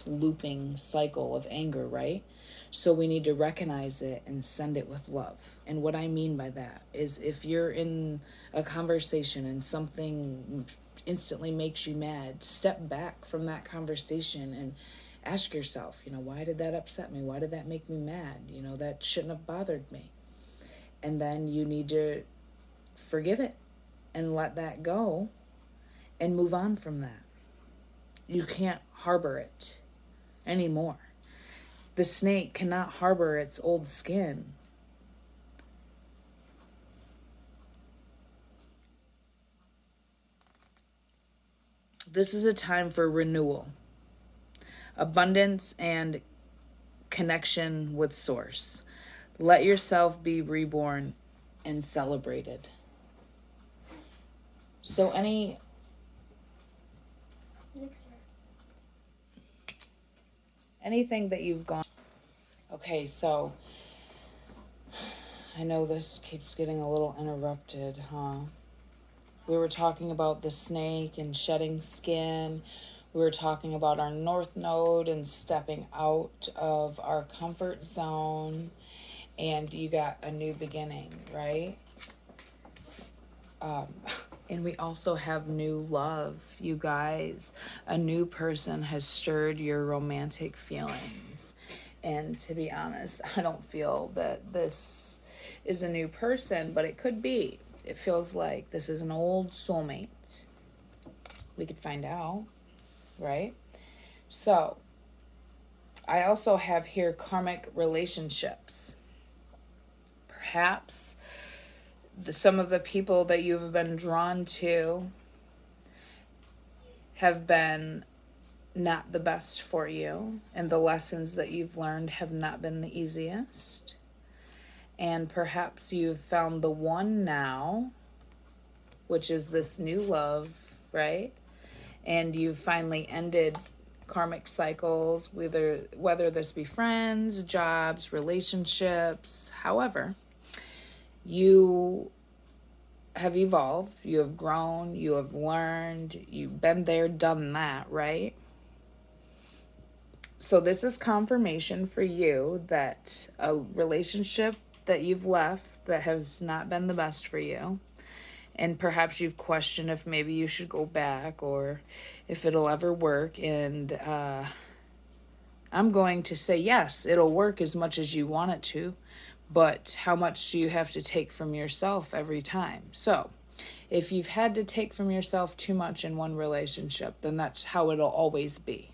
looping cycle of anger, right? So we need to recognize it and send it with love. And what I mean by that is, if you're in a conversation and something instantly makes you mad, step back from that conversation and ask yourself, why did that upset me? Why did that make me mad? That shouldn't have bothered me. And then you need to forgive it and let that go and move on from that. You can't harbor it anymore. The snake cannot harbor its old skin. This is a time for renewal, abundance, and connection with Source. Let yourself be reborn and celebrated. So anything that you've gone. Okay, so I know this keeps getting a little interrupted, huh? We were talking about the snake and shedding skin. We were talking about our North Node and stepping out of our comfort zone. And you got a new beginning, right? And we also have new love, you guys. A new person has stirred your romantic feelings. And to be honest, I don't feel that this is a new person, but it could be. It feels like this is an old soulmate. We could find out, right? So, I also have here karmic relationships. Perhaps some of the people that you've been drawn to have been not the best for you, and the lessons that you've learned have not been the easiest. And perhaps you've found the one now, which is this new love, right? And you've finally ended karmic cycles, whether this be friends, jobs, relationships, however. You have evolved, you have grown, you have learned, you've been there, done that, right? So this is confirmation for you that a relationship that you've left that has not been the best for you, and perhaps you've questioned if maybe you should go back or if it'll ever work, and I'm going to say yes, it'll work as much as you want it to, but how much do you have to take from yourself every time? So if you've had to take from yourself too much in one relationship, then that's how it'll always be.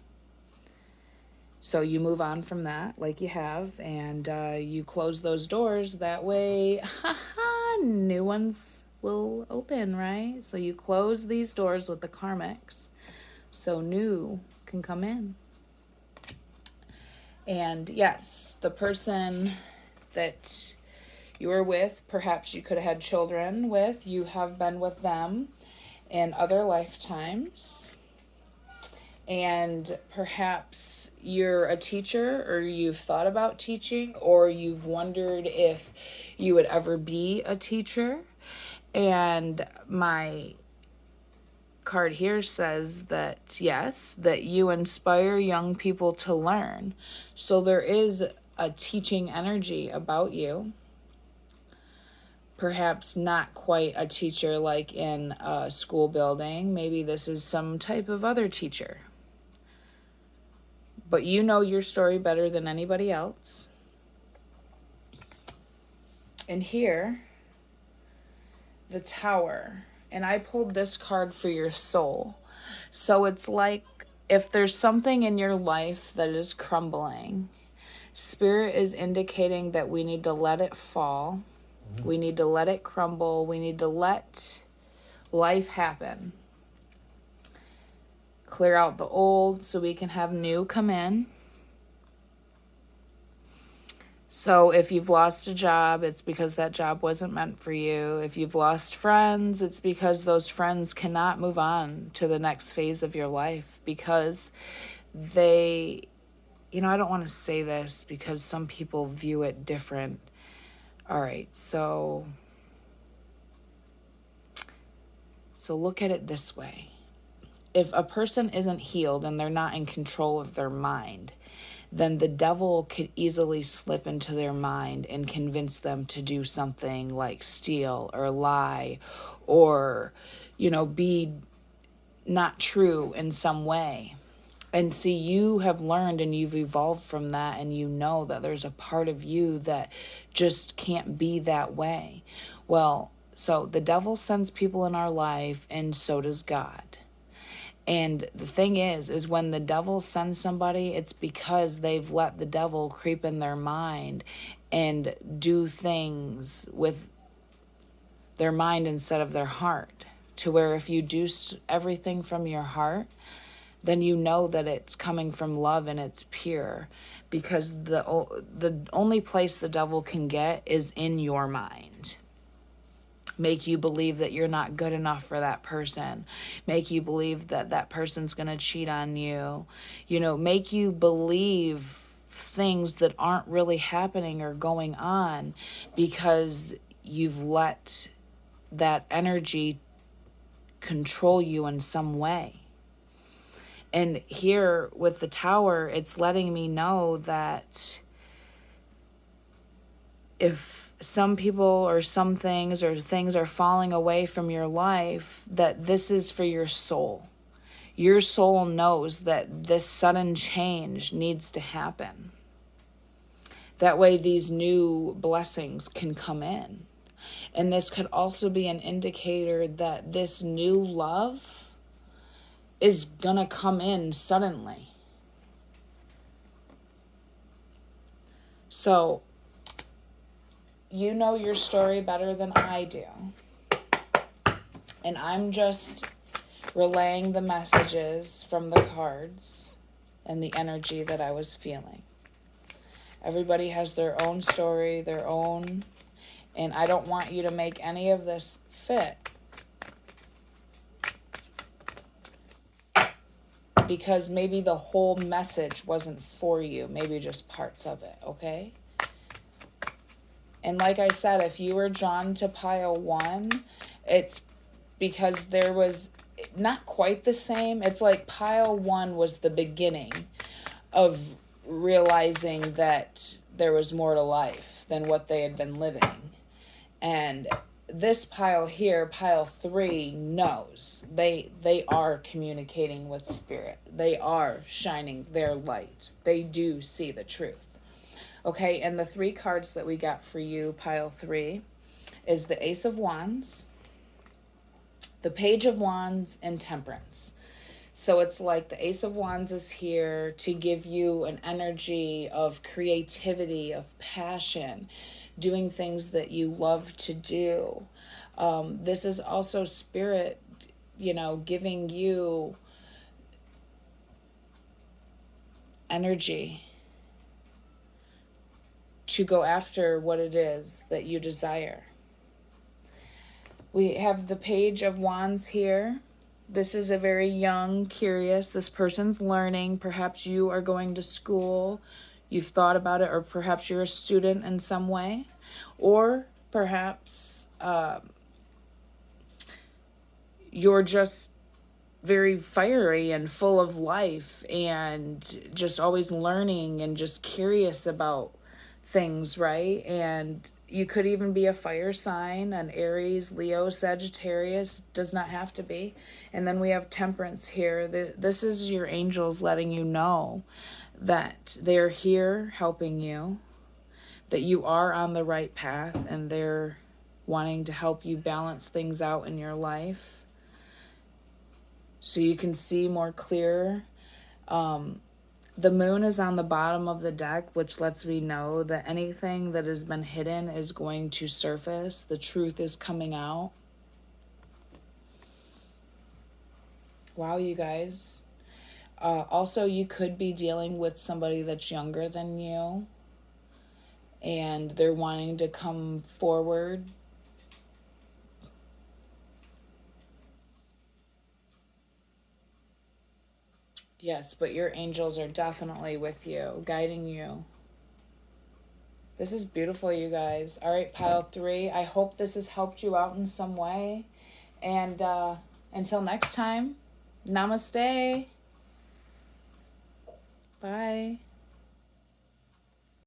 So you move on from that like you have, and you close those doors. That way, new ones will open, right? So you close these doors with the karmics so new can come in. And yes, the person that you were with, perhaps you could have had children with, you have been with them in other lifetimes. And perhaps you're a teacher, or you've thought about teaching, or you've wondered if you would ever be a teacher. And my card here says that yes, that you inspire young people to learn. So there is a teaching energy about you. Perhaps not quite a teacher like in a school building. Maybe this is some type of other teacher. But you know your story better than anybody else. And here, the Tower. And I pulled this card for your soul. So it's like if there's something in your life that is crumbling, Spirit is indicating that we need to let it fall. We need to let it crumble. We need to let life happen. Clear out the old so we can have new come in. So if you've lost a job, it's because that job wasn't meant for you. If you've lost friends, it's because those friends cannot move on to the next phase of your life because they, I don't want to say this because some people view it different. All right, so look at it this way. if a person isn't healed and they're not in control of their mind, then the devil could easily slip into their mind and convince them to do something like steal or lie or, be not true in some way. And see, you have learned and you've evolved from that, and you know that there's a part of you that just can't be that way. Well, so the devil sends people in our life, and so does God. And the thing is when the devil sends somebody, it's because they've let the devil creep in their mind and do things with their mind instead of their heart. To where if you do everything from your heart, then you know that it's coming from love and it's pure. Because the only place the devil can get is in your mind. Make you believe that you're not good enough for that person. Make you believe that that person's going to cheat on you. Make you believe things that aren't really happening or going on because you've let that energy control you in some way. And here with the Tower, it's letting me know that if some people or some things or things are falling away from your life, that this is for your soul. Your soul knows that this sudden change needs to happen. That way these new blessings can come in. And this could also be an indicator that this new love is gonna come in suddenly. So, you know your story better than I do. And I'm just relaying the messages from the cards and the energy that I was feeling. Everybody has their own story, their own, and I don't want you to make any of this fit. Because maybe the whole message wasn't for you, maybe just parts of it, okay? And like I said, if you were drawn to pile 1, it's because there was not quite the same. It's like pile 1 was the beginning of realizing that there was more to life than what they had been living. And this pile here, pile 3, knows. They are communicating with spirit. They are shining their light. They do see the truth. Okay, and the 3 cards that we got for you, pile 3, is the Ace of Wands, the Page of Wands, and Temperance. So it's like the Ace of Wands is here to give you an energy of creativity, of passion, doing things that you love to do. This is also spirit, giving you energy to go after what it is that you desire. We have the Page of Wands here. This is a very young, curious, this person's learning. Perhaps you are going to school, you've thought about it, or perhaps you're a student in some way. Or perhaps you're just very fiery and full of life and just always learning and just curious about things, right? And you could even be a fire sign, an Aries, Leo, Sagittarius, does not have to be. And then we have Temperance here. This is your angels letting you know that they're here helping you, that you are on the right path, and they're wanting to help you balance things out in your life so you can see more clear. The moon is on the bottom of the deck, which lets me know that anything that has been hidden is going to surface. The truth is coming out. Wow, you guys. Also, you could be dealing with somebody that's younger than you, and they're wanting to come forward. Yes, but your angels are definitely with you, guiding you. This is beautiful, you guys. All right, pile 3. I hope this has helped you out in some way. And until next time, Namaste. Bye.